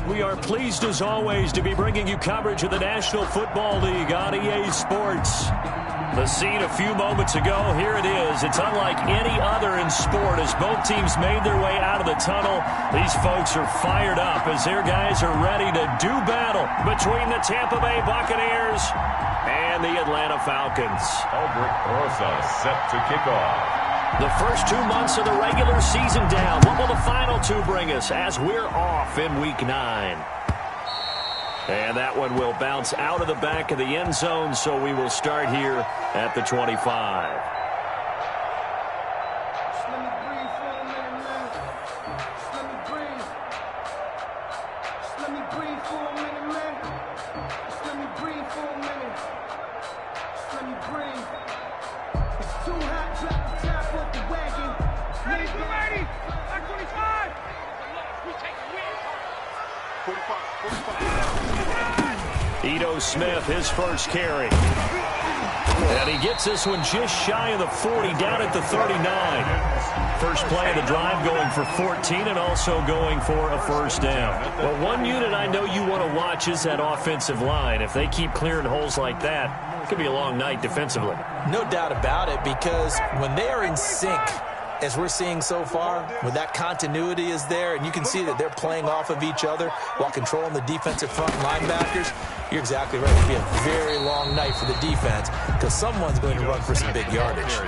We are pleased as always to be bringing you coverage of the National Football League on EA Sports. The scene a few moments ago, here it is. It's unlike any other in sport as both teams made their way out of the tunnel. These folks are fired up as their guys are ready to do battle between the Tampa Bay Buccaneers and the Atlanta Falcons. Aldrich Rosa set to kick off. The first 2 months of the regular season down. What will the final two bring us as we're off in Week 9? And that one will bounce out of the back of the end zone, so we will start here at the 25. Ito Smith, his first carry. And he gets this one just shy of the 40, down at the 39. First play of the drive going for 14 and also going for a first down. Well, one unit I know you want to watch is that offensive line. If they keep clearing holes like that, it could be a long night defensively. No doubt about it, because when they are in sync, as we're seeing so far, when that continuity is there and you can see that they're playing off of each other while controlling the defensive front linebackers, you're exactly right. It'll be a very long night for the defense because someone's going to run for some big yardage.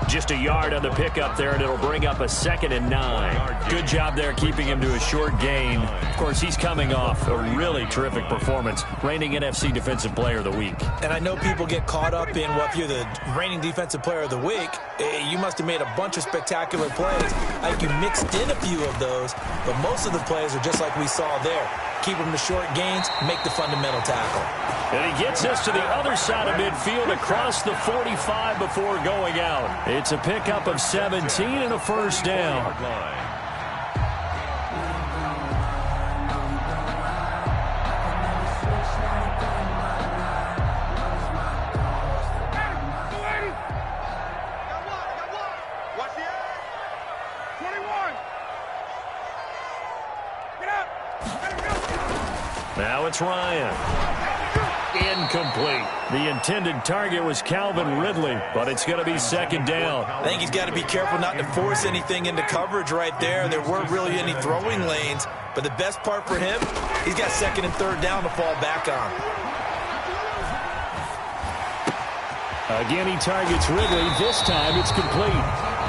Just a yard on the pickup there, and it'll bring up a 2nd and 9. Good job there keeping him to a short gain. Of course, he's coming off a really terrific performance, reigning NFC Defensive Player of the Week. And I know people get caught up in, well, if you're the reigning Defensive Player of the Week, you must have made a bunch of spectacular plays. I think you mixed in a few of those, but most of the plays are just like we saw there. Keep them to short gains, make the fundamental tackle. And he gets this to the other side of midfield across the 45 before going out. It's a pickup of 17 and a first down. Now it's Ryan. Incomplete. The intended target was Calvin Ridley, but it's going to be 2nd down. I think he's got to be careful not to force anything into coverage right there. There weren't really any throwing lanes, but the best part for him, he's got 2nd and 3rd down to fall back on. Again, he targets Ridley. This time it's complete.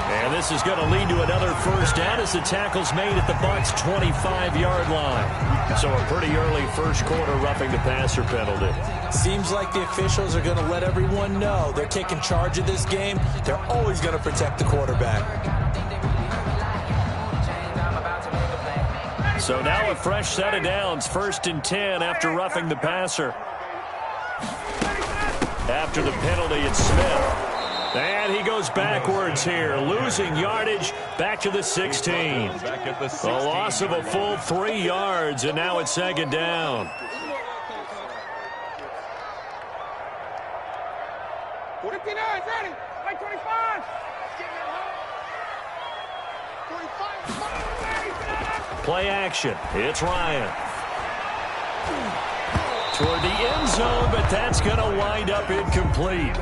And this is going to lead to another first down as the tackle's made at the Bucs' 25-yard line. So a pretty early first quarter roughing the passer penalty. Seems like the officials are going to let everyone know they're taking charge of this game. They're always going to protect the quarterback. So now a fresh set of downs, 1st and 10 after roughing the passer. After the penalty, it's Smith. And he goes backwards here, losing yardage back to the 16. A loss of a full 3 yards, and now it's 2nd down. 59, ready, like 25. Play action. It's Ryan. Toward the end zone, but that's going to wind up incomplete.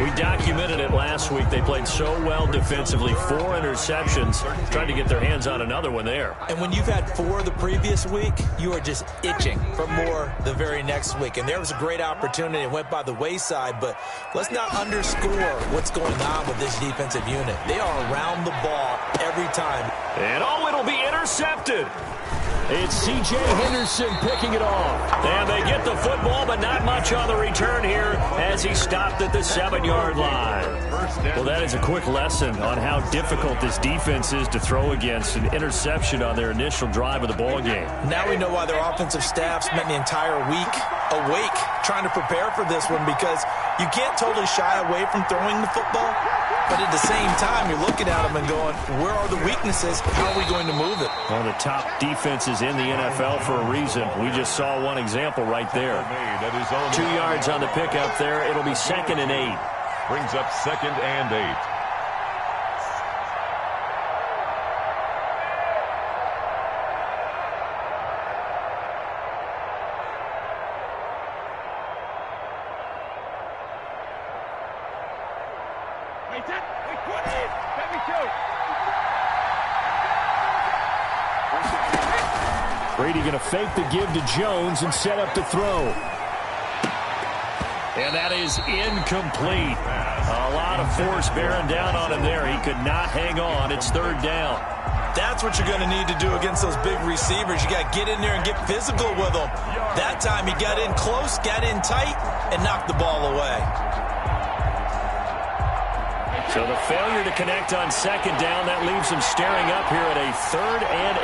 We documented it last week. They played so well defensively. 4 interceptions. Trying to get their hands on another one there. And when you've had 4 the previous week, you are just itching for more the very next week. And there was a great opportunity. It went by the wayside, but let's not underscore what's going on with this defensive unit. They are around the ball every time. And it'll be intercepted. It's C.J. Henderson picking it off. And they get the football, but not much on the return here as he stopped at the 7-yard line. Well, that is a quick lesson on how difficult this defense is to throw against. An interception on their initial drive of the ball game. Now we know why their offensive staff spent the entire week awake trying to prepare for this one, because you can't totally shy away from throwing the football. But at the same time, you're looking at them and going, where are the weaknesses? How are we going to move it? One of the top defenses in the NFL for a reason. We just saw one example right there. 2 yards on the pickup there. It'll be 2nd and 8. Brings up 2nd and 8. Brady going to fake the give to Jones and set up to throw. And that is incomplete. A lot of force bearing down on him there. He could not hang on. It's third down. That's what you're going to need to do against those big receivers. You got to get in there and get physical with them. That time he got in close, got in tight, and knocked the ball away. So the failure to connect on second down, that leaves him staring up here at a 3rd and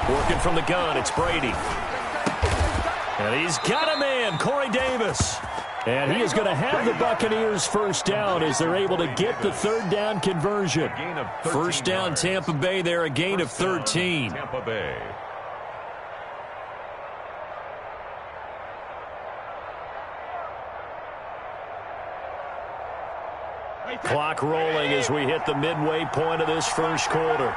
8. Working from the gun, it's Brady. And he's got a man, Corey Davis. And he is going to have the Buccaneers first down as they're able to get the 3rd down conversion. First down, Tampa Bay there, a gain of 13. Tampa Bay. Clock rolling as we hit the midway point of this first quarter.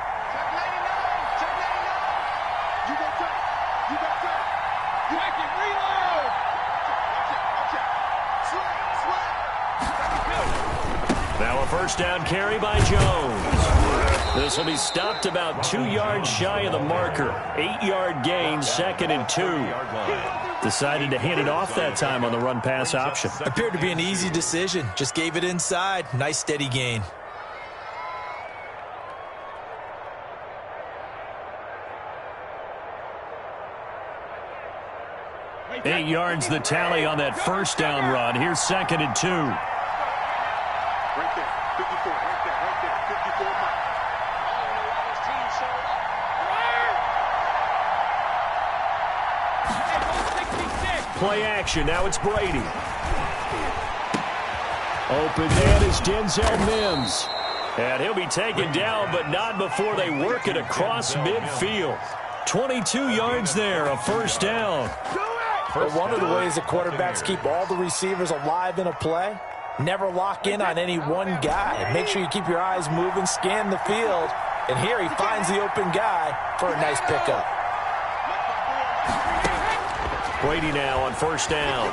Now a first down carry by Jones. This will be stopped about 2 yards shy of the marker. 8-yard gain, 2nd and 2. Decided to hand it off that time on the run-pass option. Appeared to be an easy decision. Just gave it inside. Nice steady gain. Eight yards the tally on that first down run. Here's 2nd and 2. Right there, 54, right there, 54 miles. Play action. Now it's Brady. Open man is Denzel Mims. And he'll be taken down, but not before they work it across midfield. 22 yards there, a first down. But one of the ways that quarterbacks keep all the receivers alive in a play, never lock in on any one guy. Make sure you keep your eyes moving, scan the field. And here he finds the open guy for a nice pickup. Brady now on first down.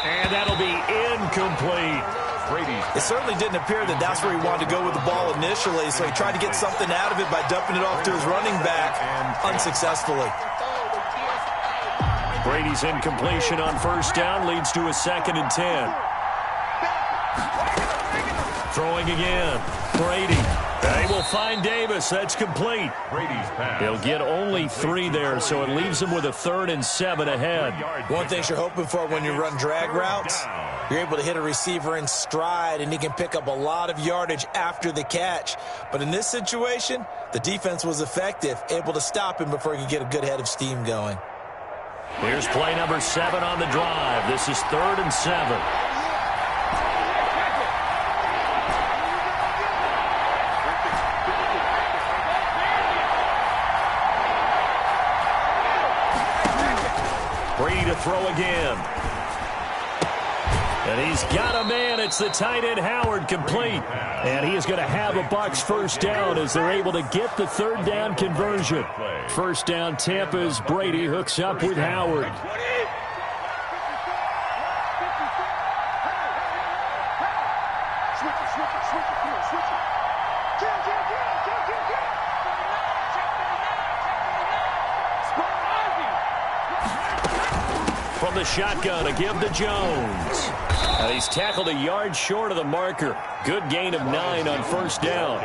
And that'll be incomplete. It certainly didn't appear that that's where he wanted to go with the ball initially, so he tried to get something out of it by dumping it off to his running back unsuccessfully. Brady's incompletion on first down leads to a 2nd and 10. Throwing again. Brady. They will find Davis. That's complete. Brady's pass. They'll get only 3 there, so it leaves them with a 3rd and 7 ahead. One thing you're hoping for when you run drag routes, you're able to hit a receiver in stride, and he can pick up a lot of yardage after the catch. But in this situation, the defense was effective, able to stop him before he could get a good head of steam going. Here's play number 7 on the drive. This is 3rd and 7. Brady to throw again. And he's got a man. It's the tight end Howard, complete. And he is going to have a Bucs first down as they're able to get the 3rd down conversion. First down, Tampa's Brady hooks up with Howard. From the shotgun, a give to Jones. And he's tackled a yard short of the marker. Good gain of 9 on first down.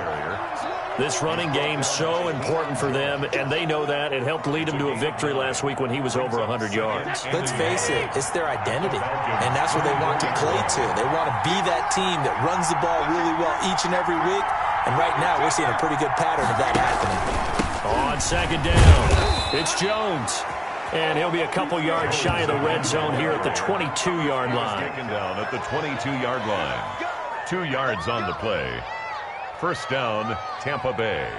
This running game so important for them, and they know that. It helped lead them to a victory last week when he was over 100 yards. Let's face it, it's their identity, and that's what they want to play to. They want to be that team that runs the ball really well each and every week, and right now we're seeing a pretty good pattern of that happening. On second down, it's Jones. And he'll be a couple yards shy of the red zone here at the 22-yard line. Taken down at the 22-yard line. 2 yards on the play. First down, Tampa Bay.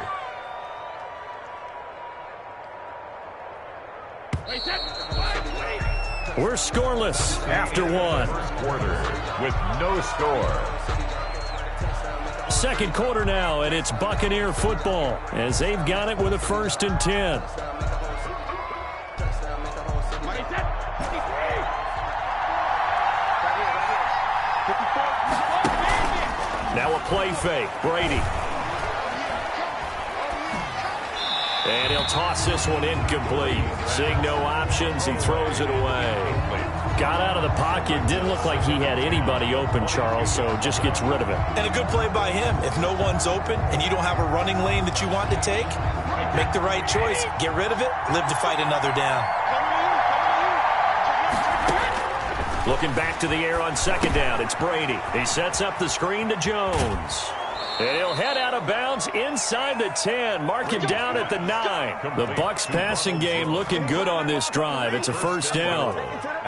We're scoreless after 1. First quarter with no score. Second quarter now, and it's Buccaneer football as they've got it with a 1st and 10. Now a play fake. Brady. And he'll toss this one incomplete. Seeing no options, he throws it away. Got out of the pocket. Didn't look like he had anybody open, Charles, so just gets rid of it. And a good play by him. If no one's open and you don't have a running lane that you want to take, make the right choice. Get rid of it. Live to fight another down. Looking back to the air on second down. It's Brady. He sets up the screen to Jones. And he'll head out of bounds inside the 10. Mark him down at the 9. The Bucs passing game looking good on this drive. It's a first down.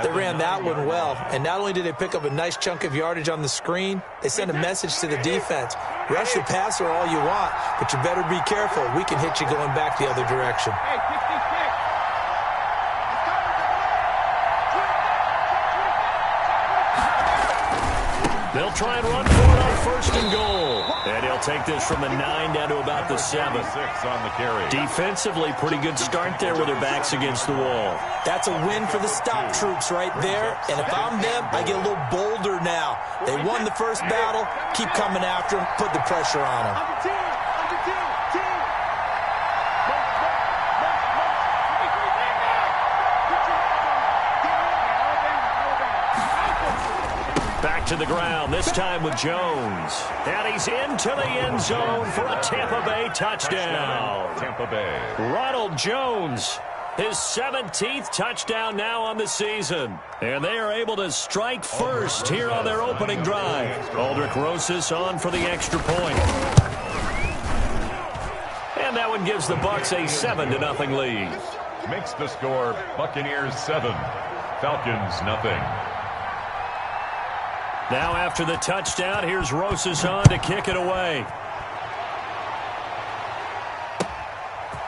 They ran that one well. And not only did they pick up a nice chunk of yardage on the screen, they sent a message to the defense. Rush the passer all you want, but you better be careful. We can hit you going back the other direction. They'll try and run for it on first and goal. And he'll take this from the 9 down to about the 7. 6 on the carry. Defensively, pretty good start there with their backs against the wall. That's a win for the stop troops right there. And if I'm them, I get a little bolder now. They won the first battle. Keep coming after them. Put the pressure on them. Back to the ground, this time with Jones. And he's into the end zone for a Tampa Bay touchdown. Tampa Bay. Ronald Jones, his 17th touchdown now on the season. And they are able to strike first here on their opening drive. Aldrick Rosas on for the extra point. And that one gives the Bucs a 7-0 lead. Makes the score Buccaneers 7, Falcons nothing. Now after the touchdown, here's Rosas on to kick it away.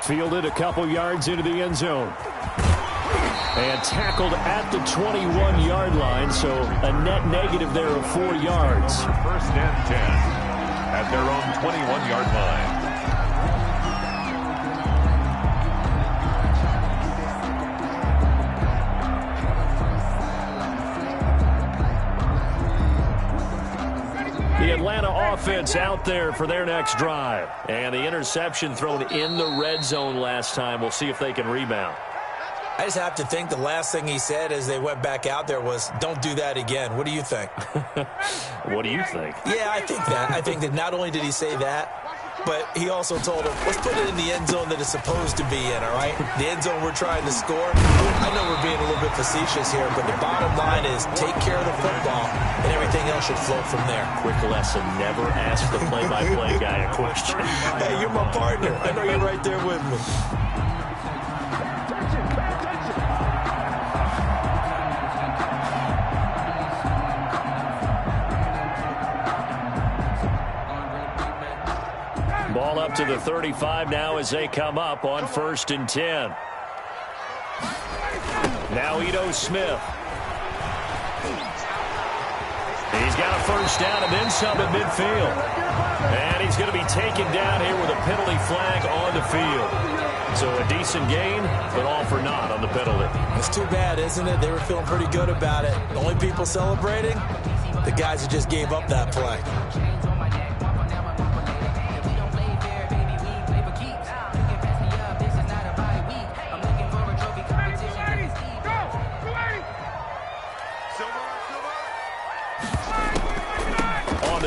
Fielded a couple yards into the end zone. And tackled at the 21-yard line, so a net negative there of 4 yards. First and 10 at their own 21-yard line. The Atlanta offense out there for their next drive. And the interception thrown in the red zone last time. We'll see if they can rebound. I just have to think the last thing he said as they went back out there was, don't do that again. What do you think? What do you think? Yeah, I think that. I think that not only did he say that, but he also told him, let's put it in the end zone that it's supposed to be in, all right? The end zone we're trying to score. I know we're being a little bit facetious here, but the bottom line is take care of the football, and everything else should flow from there. Quick lesson, never ask the play-by-play guy a question. Hey, you're my partner. I know you're right there with me. Ball up to the 35 now as they come up on first and 10. Now Ito Smith. He's got a first down and then some at midfield. And he's going to be taken down here with a penalty flag on the field. So a decent gain, but all for naught on the penalty. It's too bad, isn't it? They were feeling pretty good about it. The only people celebrating, the guys who just gave up that play.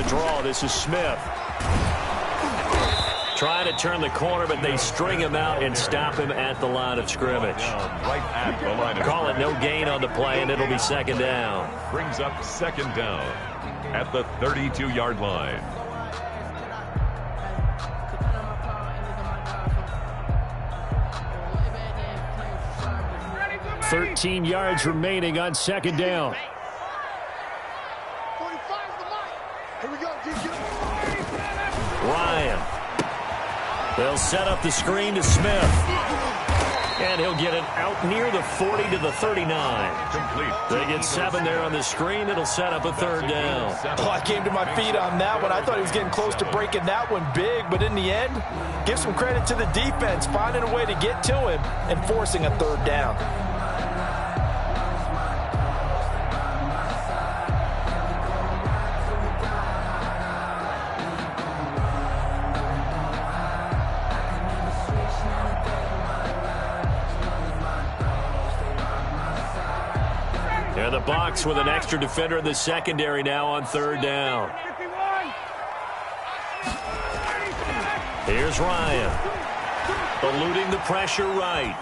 Draw. This is Smith. Trying to turn the corner, but they string him out and stop him at the line of scrimmage. Right at the line of Call it no gain on the play, and it'll be second down. Brings up second down at the 32-yard line. $13 yards remaining on second down. Ryan. They'll set up the screen to Smith. And he'll get it out near the 40 to the 39. Complete. They get 7 there on the screen. It'll set up a third down. Oh, I came to my feet on that one. I thought he was getting close to breaking that one big, but in the end, give some credit to the defense, finding a way to get to him and forcing a third down. And the Bucs with an extra defender in the secondary now on third down. Here's Ryan. Eluding the pressure right.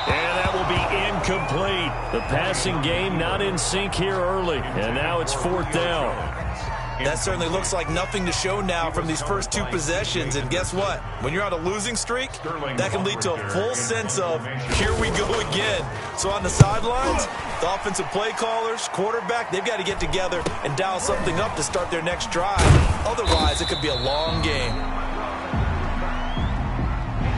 And that will be incomplete. The passing game not in sync here early. And now it's fourth down. That certainly looks like nothing to show now from these first two possessions. And guess what? When you're on a losing streak, that can lead to a full sense of, here we go again. So on the sidelines, the offensive play callers, quarterback, they've got to get together and dial something up to start their next drive. Otherwise, it could be a long game.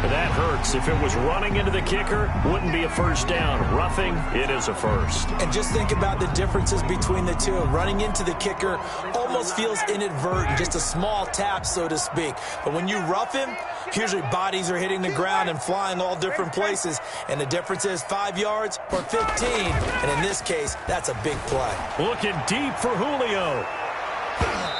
That hurts. If it was running into the kicker, wouldn't be a first down. Roughing, it is a first. And just think about the differences between the two. Running into the kicker almost feels inadvertent, just a small tap, so to speak. But when you rough him, usually bodies are hitting the ground and flying all different places. And the difference is 5 yards or 15. And in this case, that's a big play. Looking deep for Julio.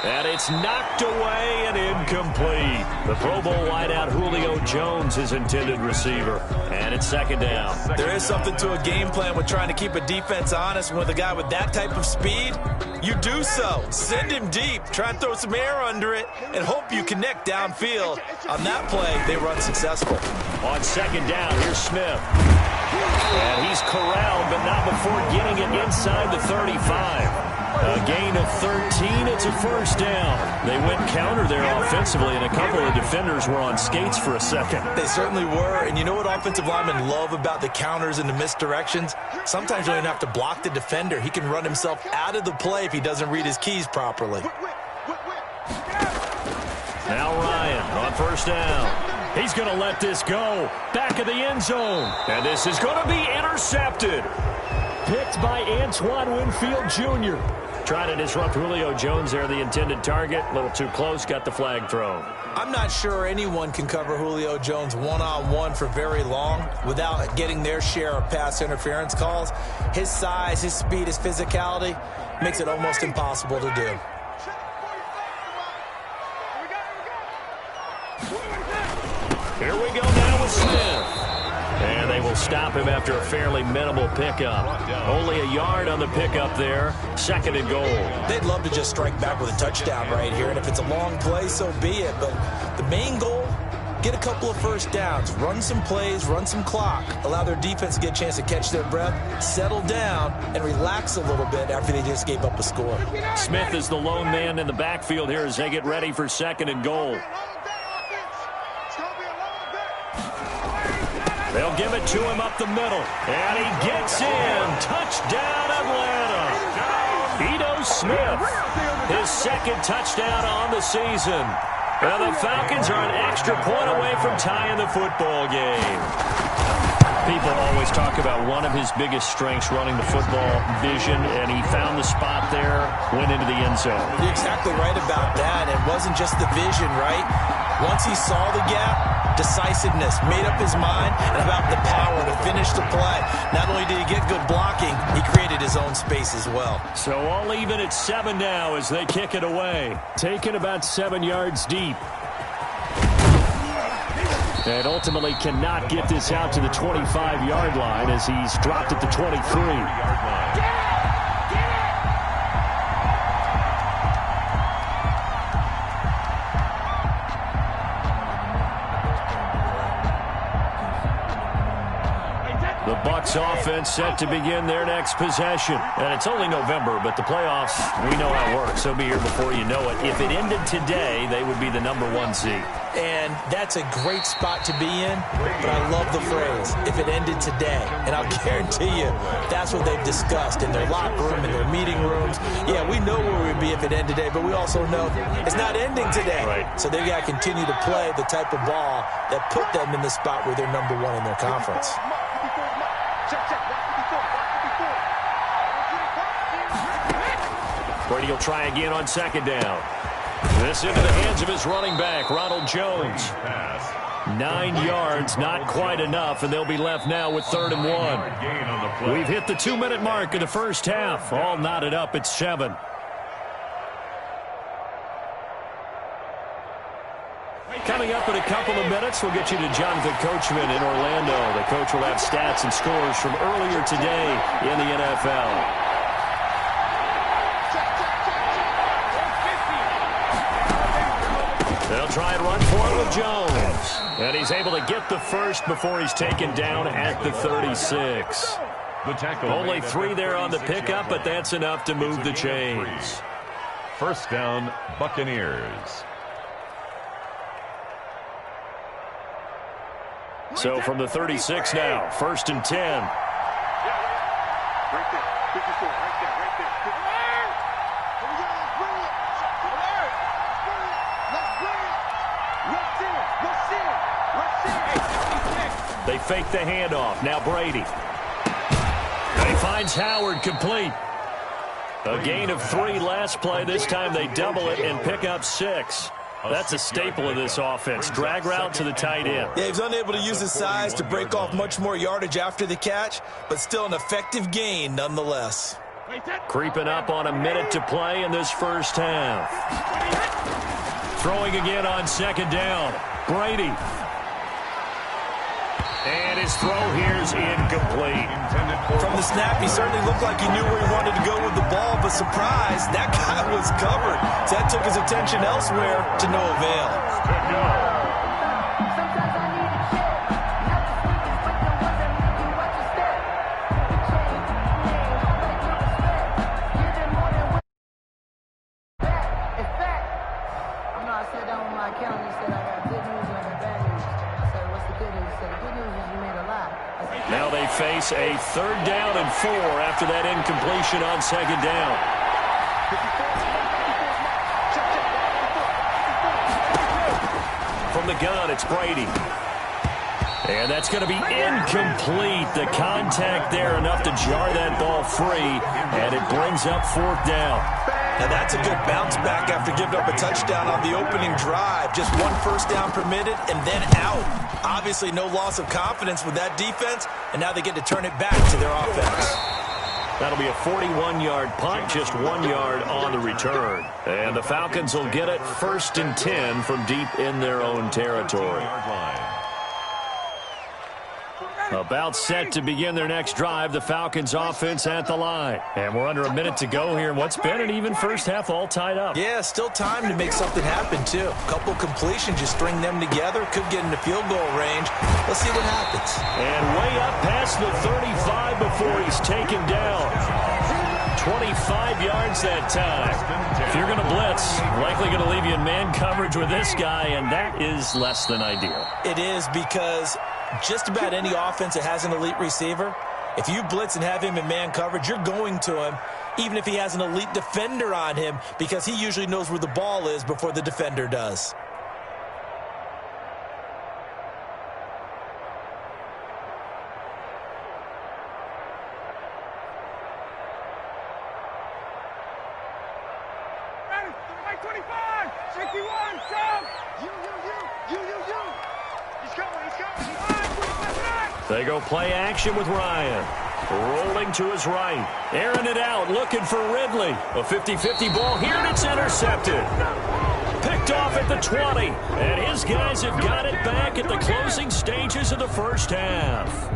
And it's knocked away and incomplete. The Pro Bowl wideout Julio Jones, his intended receiver. And it's second down. There is something to a game plan with trying to keep a defense honest. With a guy with that type of speed, you do so. Send him deep. Try and throw some air under it and hope you connect downfield. On that play, they were unsuccessful. On second down, here's Smith. And he's corralled, but not before getting it inside the 35. A gain of 13, it's a first down. They went counter there offensively, and a couple of defenders were on skates for a second. They certainly were, and you know what offensive linemen love about the counters and the misdirections? Sometimes you don't even have to block the defender. He can run himself out of the play if he doesn't read his keys properly. Now Ryan on first down. He's going to let this go. Back of the end zone. And this is going to be intercepted. Picked by Antoine Winfield Jr. Trying to disrupt Julio Jones there, the intended target. A little too close, got the flag thrown. I'm not sure anyone can cover Julio Jones one-on-one for very long without getting their share of pass interference calls. His size, his speed, his physicality makes it almost impossible to do. Here we go now with Smith. And they will stop him after a fairly minimal pickup. Only a yard on the pickup there. Second and goal. They'd love to just strike back with a touchdown right here. And if it's a long play, so be it. But the main goal, get a couple of first downs. Run some plays, run some clock. Allow their defense to get a chance to catch their breath, settle down, and relax a little bit after they just gave up a score. Smith is the lone man in the backfield here as they get ready for second and goal. They'll give it to him up the middle. And he gets in. Touchdown, Atlanta. Ito Smith, his second touchdown on the season. And the Falcons are an extra point away from tying the football game. People always talk about one of his biggest strengths running the football, vision, and he found the spot there, went into the end zone. You're exactly right about that. It wasn't just the vision, right? Once he saw the gap, decisiveness, made up his mind, and about the power to finish the play. Not only did he get good blocking, he created his own space as well. So all even at 7 now as they kick it away. Taken about 7 yards deep. And ultimately cannot get this out to the 25-yard line as he's dropped at the 23. The Bucs offense set to begin their next possession. And it's only November, but the playoffs, we know how it works. They'll be here before you know it. If it ended today, they would be the #1 seed. And that's a great spot to be in, but I love the phrase, if it ended today. And I'll guarantee you, that's what they've discussed in their locker room, in their meeting rooms. Yeah, we know where we'd be if it ended today, but we also know it's not ending today. Right. So they've got to continue to play the type of ball that put them in the spot where they're #1 in their conference. Brady will try again on second down. This into the hands of his running back, Ronald Jones. 9 yards, not quite enough, and they'll be left now with 3rd and 1. We've hit the 2-minute mark in the first half. All knotted up at 7. Coming up in a couple of minutes, we'll get you to Jonathan Coachman in Orlando. The coach will have stats and scores from earlier today in the NFL. They'll try and run for it with Jones. And he's able to get the first before he's taken down at the 36. The tackle Only 3 there on the pickup, but that's enough to move the chains. First down, Buccaneers. So from the 36 now, 1st and 10. Right there. 54. Right there. Right there. They fake the handoff. Now Brady. And he finds Howard complete. A gain of 3 last play. This time they double it and pick up 6. That's a staple of this offense. Drag route to the tight end. Yeah, he's unable to use his size to break off much more yardage after the catch, but still an effective gain nonetheless. Creeping up on a minute to play in this first half. Throwing again on 2nd down. Brady. And his throw here is incomplete. From the snap, he certainly looked like he knew where he wanted to go with the ball, but surprise, that guy was covered. So that took his attention elsewhere to no avail. Now they face a 3rd down and 4 after that incompletion on 2nd down. From the gun, it's Brady. And that's going to be incomplete. The contact there enough to jar that ball free, and it brings up 4th down. Now that's a good bounce back after giving up a touchdown on the opening drive. Just 1 first down permitted and then out. Obviously no loss of confidence with that defense, and now they get to turn it back to their offense. That'll be a 41-yard punt, just 1 yard on the return. And the Falcons will get it 1st and 10 from deep in their own territory. About set to begin their next drive, the Falcons offense at the line. And we're under a minute to go here in what's been an even first half, all tied up. Yeah, still time to make something happen, too. A couple completions, just string them together. Could get into field goal range. Let's see what happens. And way up past the 35 before he's taken down. 25 yards that time. If you're going to blitz, likely going to leave you in man coverage with this guy, and that is less than ideal. It is, because just about any offense that has an elite receiver, if you blitz and have him in man coverage, you're going to him, even if he has an elite defender on him, because he usually knows where the ball is before the defender does. They go play action with Ryan. Rolling to his right. Airing it out, looking for Ridley. A 50-50 ball here, and it's intercepted. Picked off at the 20. And his guys have got it back at the closing stages of the first half.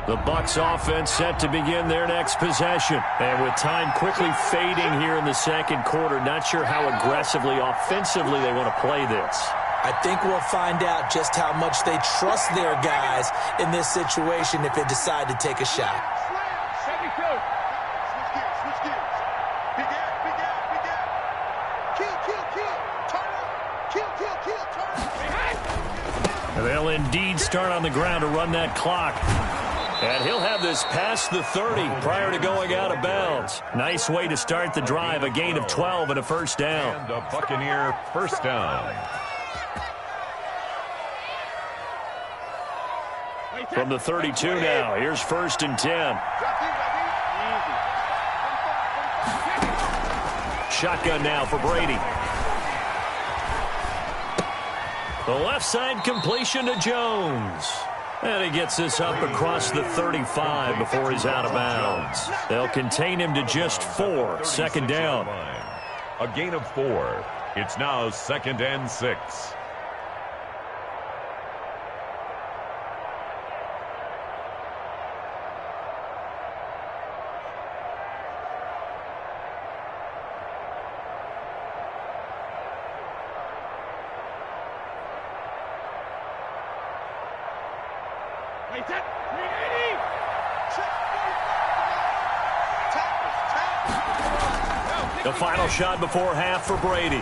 The Bucs offense set to begin their next possession. And with time quickly fading here in the second quarter, not sure how aggressively, offensively they want to play this. I think we'll find out just how much they trust their guys in this situation if they decide to take a shot. And they'll indeed start on the ground to run that clock. And he'll have this past the 30 prior to going out of bounds. Nice way to start the drive, a gain of 12 and a first down. And a Buccaneer first down. From the 32 now, here's 1st and 10. Shotgun now for Brady. The left side completion to Jones. And he gets this up across the 35 before he's out of bounds. They'll contain him to just 4. Second down. A gain of 4. It's now 2nd and 6. The final shot before half for Brady.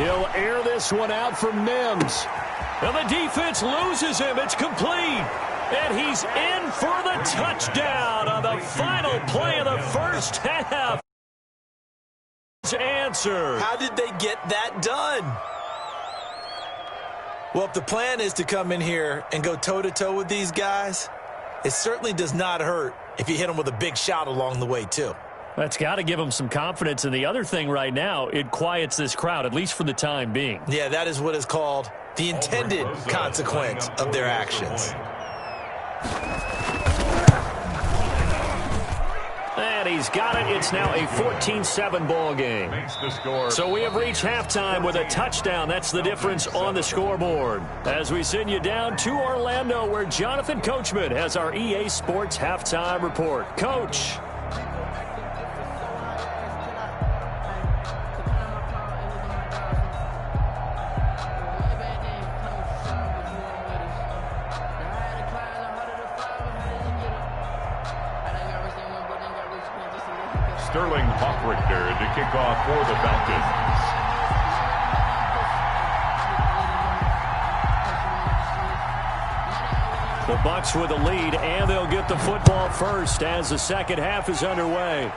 He'll air this one out for Mims. And the defense loses him. It's complete. And he's in for the touchdown on the final play of the first half. Answer. How did they get that done? Well, if the plan is to come in here and go toe-to-toe with these guys, it certainly does not hurt if you hit them with a big shot along the way, too. That's got to give them some confidence. And the other thing right now, it quiets this crowd, at least for the time being. Yeah, that is what is called the intended consequence of their actions. And he's got it. It's now a 14-7 ball game. So we have reached halftime with a touchdown. That's the difference on the scoreboard. As we send you down to Orlando, where Jonathan Coachman has our EA Sports halftime report. Coach. Sterling Hochrichter to kick off for the Falcons. The Bucs with a lead, and they'll get the football first as the second half is underway.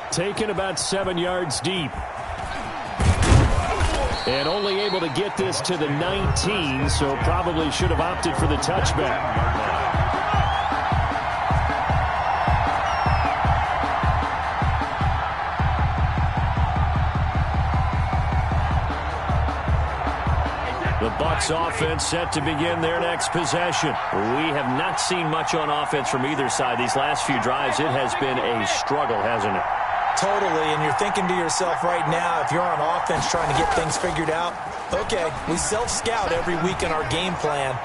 Taken about 7 yards deep. And only able to get this to the 19, so probably should have opted for the touchback. The Bucs offense set to begin their next possession. We have not seen much on offense from either side these last few drives. It has been a struggle, hasn't it? Totally, and you're thinking to yourself right now, if you're on offense trying to get things figured out, okay, we self-scout every week in our game plan.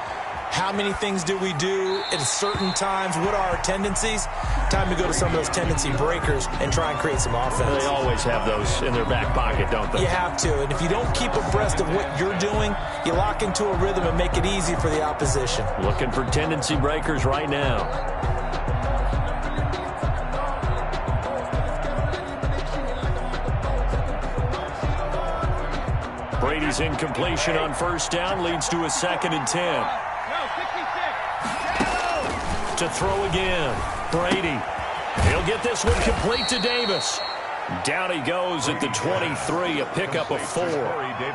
How many things do we do at certain times? What are our tendencies? Time to go to some of those tendency breakers and try and create some offense. They always have those in their back pocket, don't they? You have to, and if you don't keep abreast of what you're doing, you lock into a rhythm and make it easy for the opposition. Looking for tendency breakers right now. Brady's incompletion on first down leads to a 2nd and 10. To throw again. Brady. He'll get this one complete to Davis. Down he goes at the 23, a pickup of 4.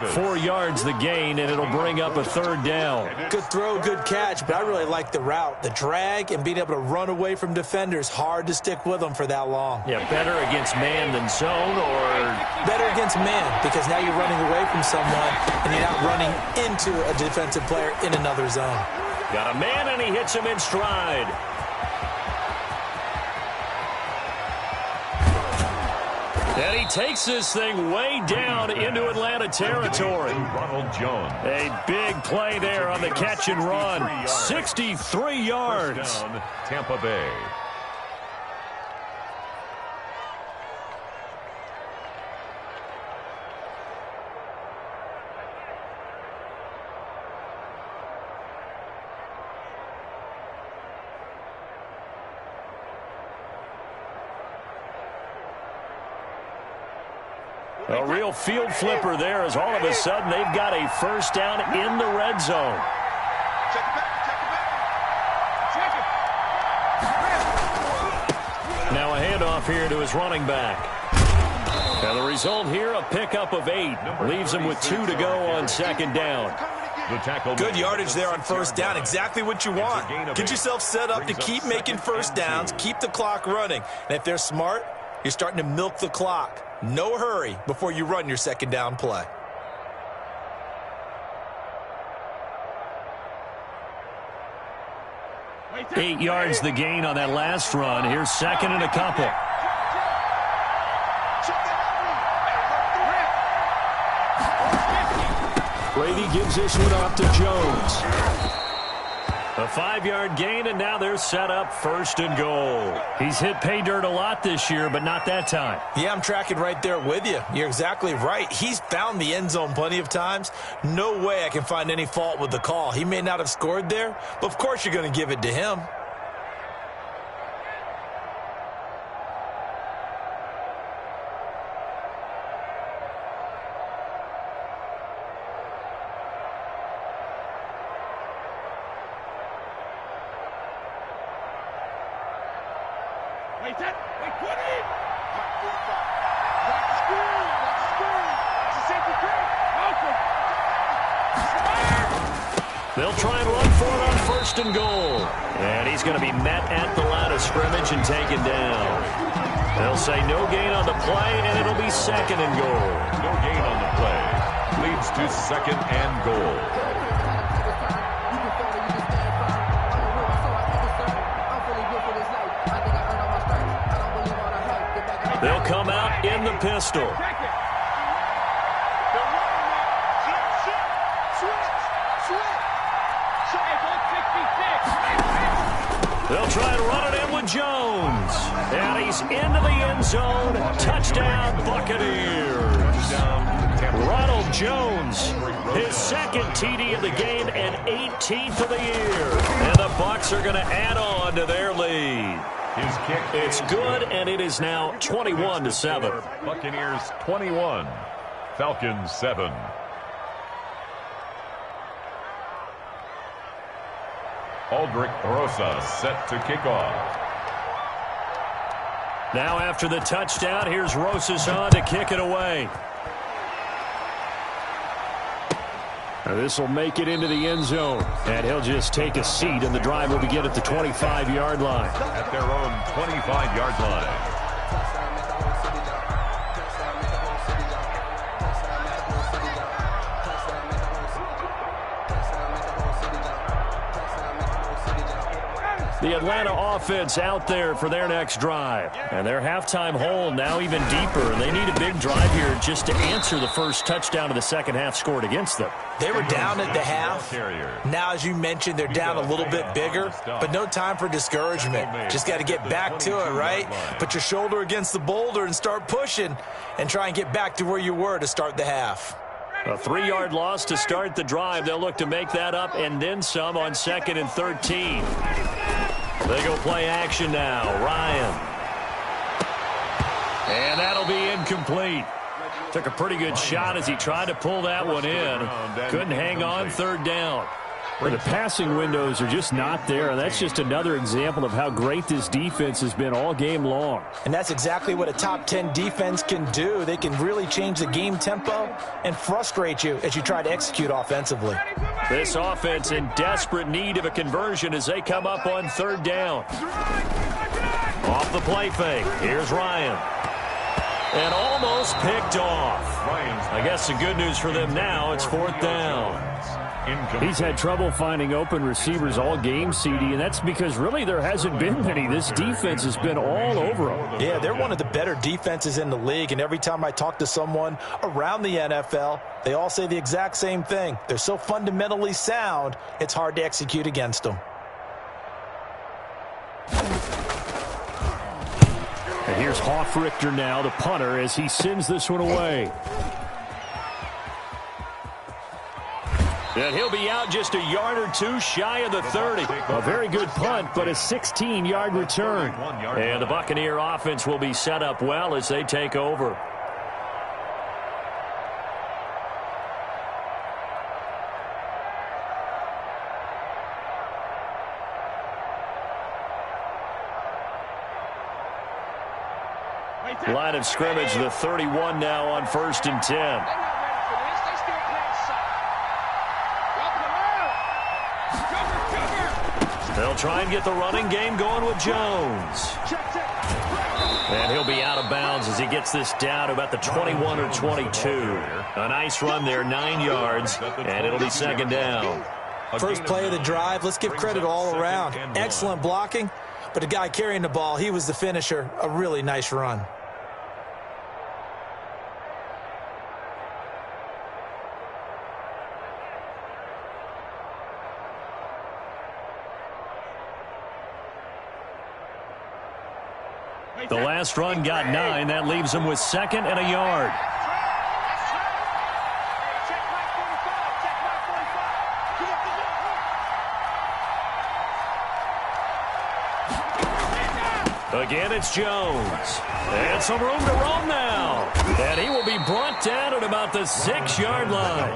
4 yards the gain, and it'll bring up a 3rd down. Good throw, good catch, but I really like the route. The drag and being able to run away from defenders, hard to stick with them for that long. Yeah, better against man than zone, or? Better against man, because now you're running away from someone, and you're not running into a defensive player in another zone. Got a man, and he hits him in stride. And he takes this thing way down into Atlanta territory. Ronald Jones. A big play there on the catch and run. 63 yards. First down, Tampa Bay. A real field flipper there, as all of a sudden they've got a first down in the red zone. Now a handoff here to his running back. Now the result here, a pickup of 8. Leaves him with 2 to go on 2nd down. Good yardage there on first down. Exactly what you want. Get yourself set up to keep making first downs, keep the clock running. And if they're smart, you're starting to milk the clock. No hurry before you run your 2nd down play. 8 yards the gain on that last run. Here's second and a couple. Brady gives this one off to Jones. A 5-yard gain, and now they're set up first and goal. He's hit pay dirt a lot this year, but not that time. Yeah, I'm tracking right there with you. You're exactly right. He's found the end zone plenty of times. No way I can find any fault with the call. He may not have scored there, but of course you're going to give it to him. They'll try and run for it on first and goal. And he's going to be met at the line of scrimmage and taken down. They'll say no gain on the play, and it'll be second and goal. No gain on the play. Leads to second and goal. They'll come out in the pistol. They'll try and run it in with Jones. And he's into the end zone. Touchdown, Buccaneers. Ronald Jones, his second TD of the game and 18th of the year. And the Bucs are going to add on to their lead. His kick. It's good, and it is now 21-7. Buccaneers 21. Falcons 7. Aldrich Rosa set to kick off. Now after the touchdown, here's Rosas on to kick it away. Now this will make it into the end zone. And he'll just take a seat, and the drive will begin at the 25-yard line. At their own 25-yard line. The Atlanta offense out there for their next drive. And their halftime hole now even deeper. And they need a big drive here just to answer the first touchdown of the second half scored against them. They were down at the half. Now, as you mentioned, they're down a little bit bigger. But no time for discouragement. Just got to get back to it, right? Put your shoulder against the boulder and start pushing. And try and get back to where you were to start the half. A 3-yard loss to start the drive. They'll look to make that up and then some on 2nd and 13. They go play action now. Ryan. And that'll be incomplete. Took a pretty good shot as he tried to pull that one in. Couldn't hang on, third down. Well, the passing windows are just not there, and that's just another example of how great this defense has been all game long. And that's exactly what a top 10 defense can do. They can really change the game tempo and frustrate you as you try to execute offensively. This offense in desperate need of a conversion as they come up on third down. Off the play fake. Here's Ryan. And almost picked off. I guess the good news for them now, it's fourth down. He's had trouble finding open receivers all game, CD, and that's because really there hasn't been many. This defense has been all over them. Yeah, they're one of the better defenses in the league, and every time I talk to someone around the NFL, they all say the exact same thing. They're so fundamentally sound, it's hard to execute against them. And here's Hofrichter now, the punter, as he sends this one away. And he'll be out just a yard or two shy of the 30. A very good punt, but a 16-yard return. And the Buccaneer offense will be set up well as they take over. Line of scrimmage, the 31 now on 1st and 10. They'll try and get the running game going with Jones. And he'll be out of bounds as he gets this down to about the 21 or 22. A nice run there, 9 yards, and it'll be second down. First play of the drive, let's give credit all around. Excellent blocking, but the guy carrying the ball, he was the finisher. A really nice run. The last run got 9. That leaves him with 2nd and a yard. Again, it's Jones. And some room to roam now. And he will be brought down at about the 6-yard line.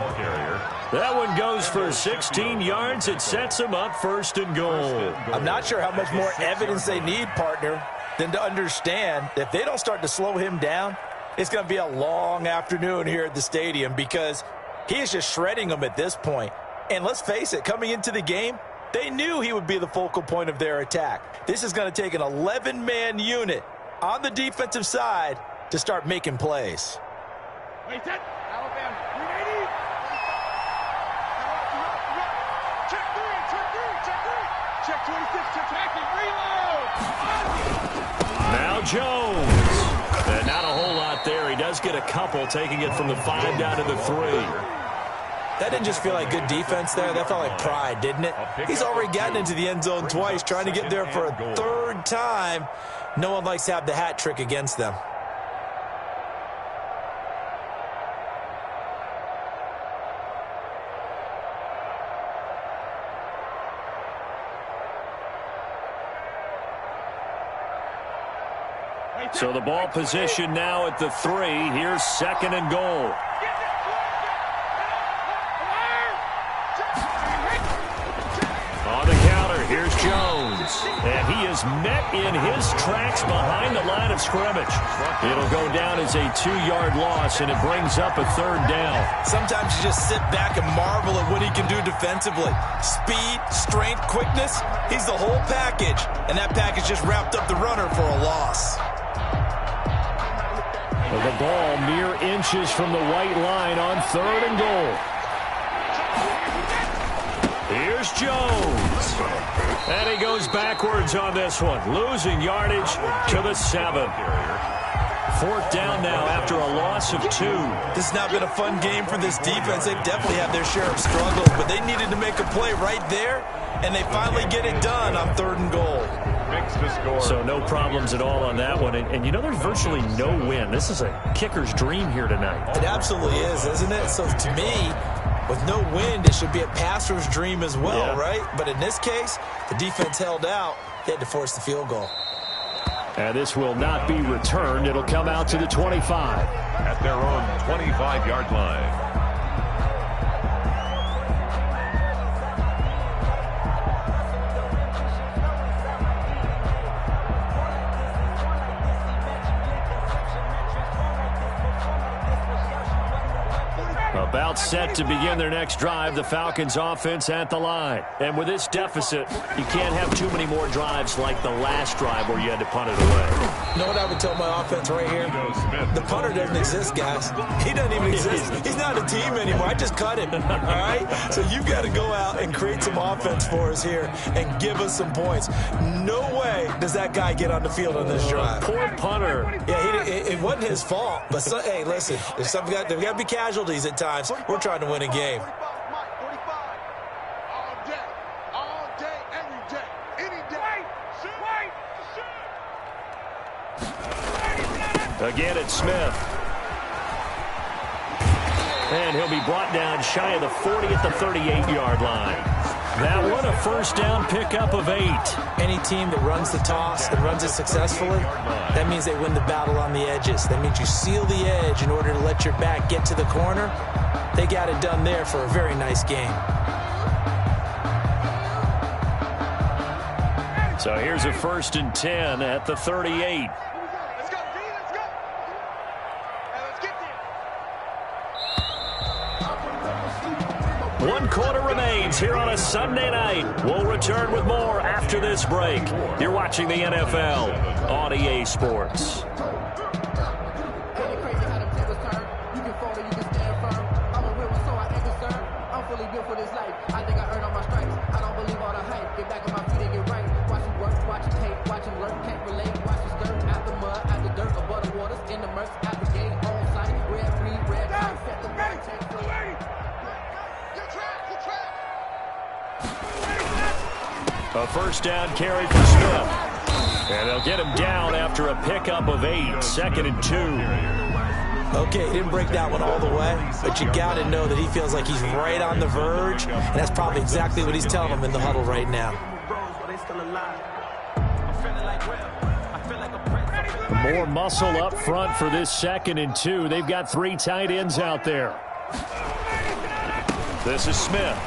That one goes for 16 yards. It sets him up 1st and goal. I'm not sure how much more evidence they need, partner, than to understand if they don't start to slow him down, it's going to be a long afternoon here at the stadium because he is just shredding them at this point. And let's face it, coming into the game, they knew he would be the focal point of their attack. This is going to take an 11-man unit on the defensive side to start making plays. Wait, set. Alabama, 380. Check 3, check 26, check 20. Reload. Now Jones. And not a whole lot there. He does get a couple, taking it from the 5 down to the 3. That didn't just feel like good defense there. That felt like pride, didn't it? He's already gotten into the end zone twice, trying to get there for a 3rd time. No one likes to have the hat trick against them. So the ball position now at the 3. Here's 2nd and goal. On the counter, here's Jones. And he is met in his tracks behind the line of scrimmage. It'll go down as a 2-yard loss, and it brings up a 3rd down. Sometimes you just sit back and marvel at what he can do defensively. Speed, strength, quickness, he's the whole package. And that package just wrapped up the runner for a loss. The ball mere inches from the white line on 3rd and goal. Here's Jones. And he goes backwards on this one, losing yardage to the 7. 4th down now after a loss of 2. This has not been a fun game for this defense. They've definitely had their share of struggles, but they needed to make a play right there, and they finally get it done on 3rd and goal. So no problems at all on that one. And you know, there's virtually no win. This is a kicker's dream here tonight. It absolutely is, isn't it? So to me, with no wind, it should be a passer's dream as well, right? But in this case, the defense held out. They had to force the field goal. And this will not be returned. It'll come out to the 25. At their own 25-yard line. About set to begin their next drive, the Falcons offense at the line. And with this deficit, you can't have too many more drives like the last drive where you had to punt it away. You know what I would tell my offense right here? The punter doesn't exist, guys. He doesn't even exist. He's not a team anymore. I just cut him, all right? So you've got to go out and create some offense for us here and give us some points. No way does that guy get on the field on this drive. Poor punter. Yeah, it wasn't his fault. But, hey, listen, there's got to be casualties at times. We're trying to win a game. 45. All day, every day, any day. Again, it's Smith. And he'll be brought down shy of the 40 at the 38-yard line. That one, a 1st down pickup of 8. Any team that runs the toss and runs it successfully, that means they win the battle on the edges. That means you seal the edge in order to let your back get to the corner. They got it done there for a very nice game. So here's a 1st and 10 at the 38. Let's go, D, let's go. Let's get there. 1 quarter remains here on a Sunday night. We'll return with more after this break. You're watching the NFL on EA Sports. For this life, I think I earned all my A first down carry for Smith. And they'll get him down after a pickup of 8. 2nd and 2. Okay, he didn't break that one all the way, but you got to know that he feels like he's right on the verge, and that's probably exactly what he's telling him in the huddle right now. More muscle up front for this 2nd and 2. They've got 3 tight ends out there. This is Smith.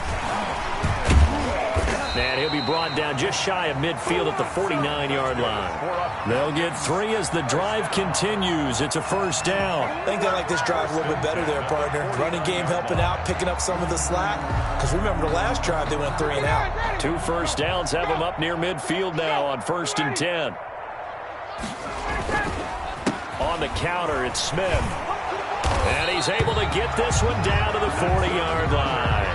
And he'll be brought down just shy of midfield at the 49-yard line. They'll get 3 as the drive continues. It's a first down. I think they like this drive a little bit better there, partner. Running game helping out, picking up some of the slack. Because remember, the last drive they went 3 and out. 2 first downs have them up near midfield now on 1st and 10. On the counter, it's Smith. And he's able to get this one down to the 40-yard line.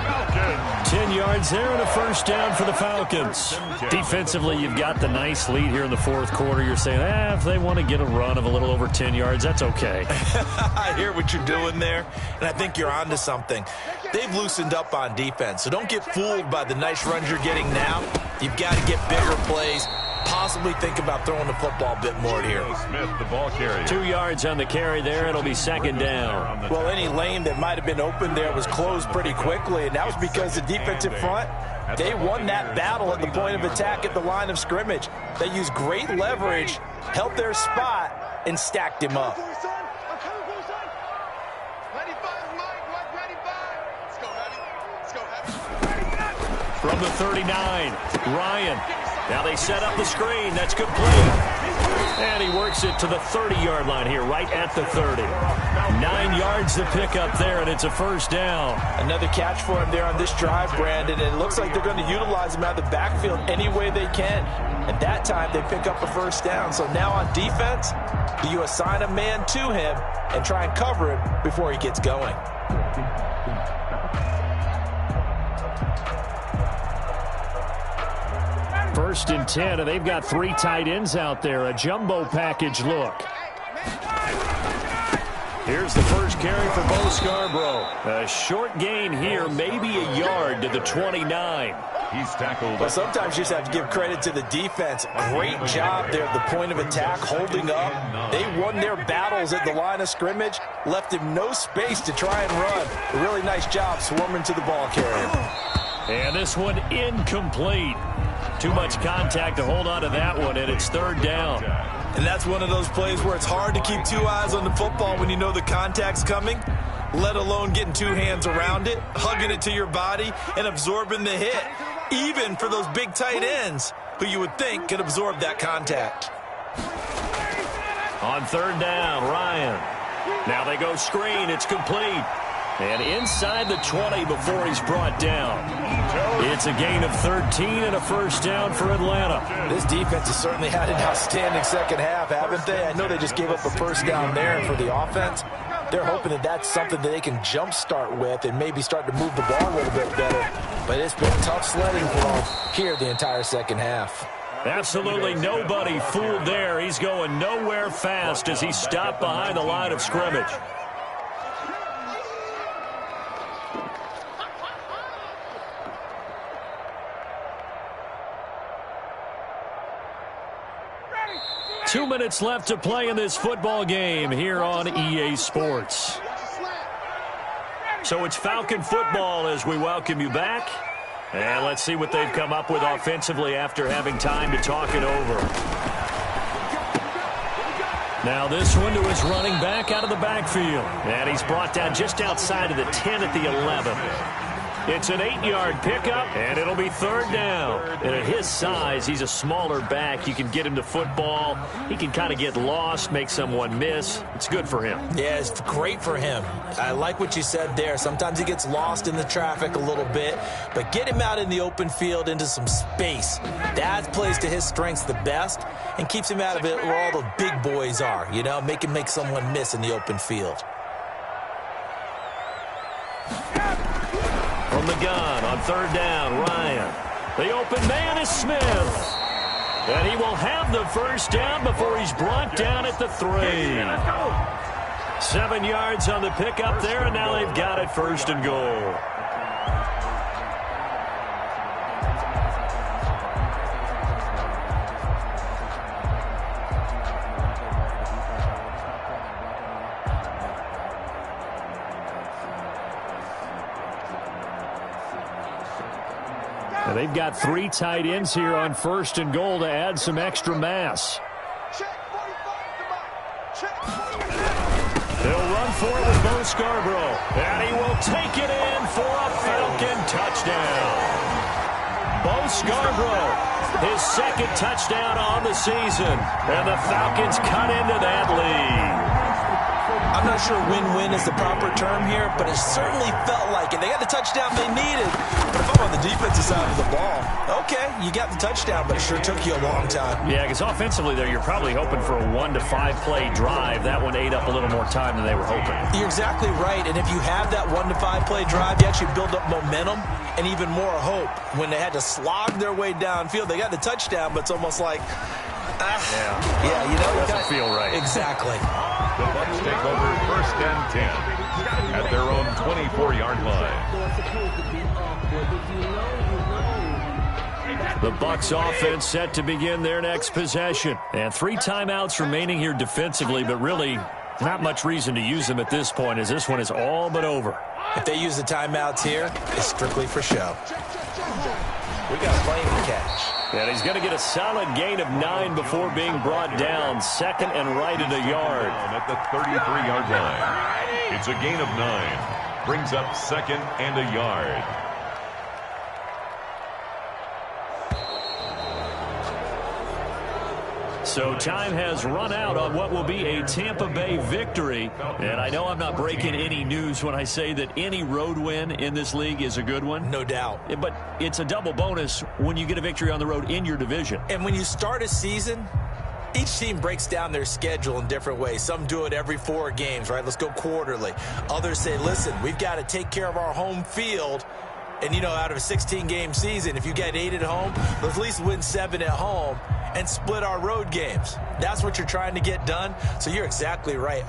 10 yards there and a first down for the Falcons. Defensively, you've got the nice lead here in the 4th quarter. You're saying, if they want to get a run of a little over 10 yards, that's okay. I hear what you're doing there, and I think you're onto something. They've loosened up on defense, so don't get fooled by the nice runs you're getting now. You've got to get bigger plays. Possibly think about throwing the football a bit more here. Smith, the ball carrier. 2 yards on the carry there. It'll be 2nd down. Well, any lane that might have been open there was closed pretty quickly, and that was because the defensive front, they won that battle at the point of attack at the line of scrimmage. They used great leverage, held their spot, and stacked him up. From the 39, Ryan. Now they set up the screen. That's complete. And he works it to the 30-yard line here, right at the 30. 9 yards to pick up there, and it's a first down. Another catch for him there on this drive, Brandon, and it looks like they're going to utilize him out of the backfield any way they can. And that time, they pick up a first down. So now on defense, do you assign a man to him and try and cover him before he gets going? 1st and 10, and they've got 3 tight ends out there. A jumbo package look. Here's the first carry for Bo Scarborough. A short gain here, maybe a yard to the 29. He's tackled. Well, sometimes you just have to give credit to the defense. Great job there at the point of attack, holding up. They won their battles at the line of scrimmage, left him no space to try and run. A really nice job swarming to the ball carrier. And this one incomplete. Too much contact to hold on to that one, and it's 3rd down. And that's one of those plays where it's hard to keep 2 eyes on the football when you know the contact's coming, let alone getting 2 hands around it, hugging it to your body, and absorbing the hit, even for those big tight ends who you would think could absorb that contact. On 3rd down, Ryan. Now they go screen. It's complete. And inside the 20 before he's brought down. It's a gain of 13 and a first down for Atlanta. This defense has certainly had an outstanding second half, haven't they? I know they just gave up a first down there, and for the offense, they're hoping that that's something that they can jumpstart with and maybe start to move the ball a little bit better. But it's been tough sledding for them here the entire second half. Absolutely nobody fooled there. He's going nowhere fast as he's stopped behind the line of scrimmage. Two minutes left to play in this football game here on EA Sports. So it's Falcon football as we welcome you back. And let's see what they've come up with offensively after having time to talk it over. Now this one to his running back out of the backfield. And he's brought down just outside of the 10 at the 11. It's an 8-yard pickup, and it'll be 3rd down. And at his size, he's a smaller back. You can get him to football. He can kind of get lost, make someone miss. It's good for him. Yeah, it's great for him. I like what you said there. Sometimes he gets lost in the traffic a little bit, but get him out in the open field into some space. That plays to his strengths the best and keeps him out of it where all the big boys are, you know, make him make someone miss in the open field. From the gun on 3rd down, Ryan. The open man is Smith. And he will have the first down before he's brought down at the 3. 7 yards on the pickup there, and now they've got it 1st and goal. They've got 3 tight ends here on 1st and goal to add some extra mass. He'll run for it with Bo Scarborough. And he will take it in for a Falcon touchdown. Bo Scarborough, his 2nd touchdown on the season. And the Falcons cut into that lead. I'm not sure win-win is the proper term here, but it certainly felt like it. They got the touchdown they needed. But if I'm on the defensive side of the ball, okay, you got the touchdown, but it sure took you a long time. Yeah, because offensively there, you're probably hoping for a 1 to 5 play drive. That one ate up a little more time than they were hoping. You're exactly right, and if you have that 1 to 5 play drive, you actually build up momentum and even more hope. When they had to slog their way downfield, they got the touchdown, but it's almost like, yeah, you know, it doesn't feel right. Exactly. The Bucs take over 1st and 10 at their own 24-yard line. The Bucs offense set to begin their next possession. And 3 timeouts remaining here defensively, but really not much reason to use them at this point, as this one is all but over. If they use the timeouts here, it's strictly for show. We got a plane to catch. And he's going to get a solid gain of 9 before being brought down. 2nd and right at a yard. At the 33-yard line. It's a gain of 9. Brings up 2nd and a yard. So time has run out on what will be a Tampa Bay victory. And I know I'm not breaking any news when I say that any road win in this league is a good one. No doubt. But it's a double bonus when you get a victory on the road in your division. And when you start a season, each team breaks down their schedule in different ways. Some do it every 4 games, right? Let's go quarterly. Others say, listen, we've got to take care of our home field. And, you know, out of a 16-game season, if you get 8 at home, let's at least win 7 at home and split our road games. That's what you're trying to get done. So you're exactly right.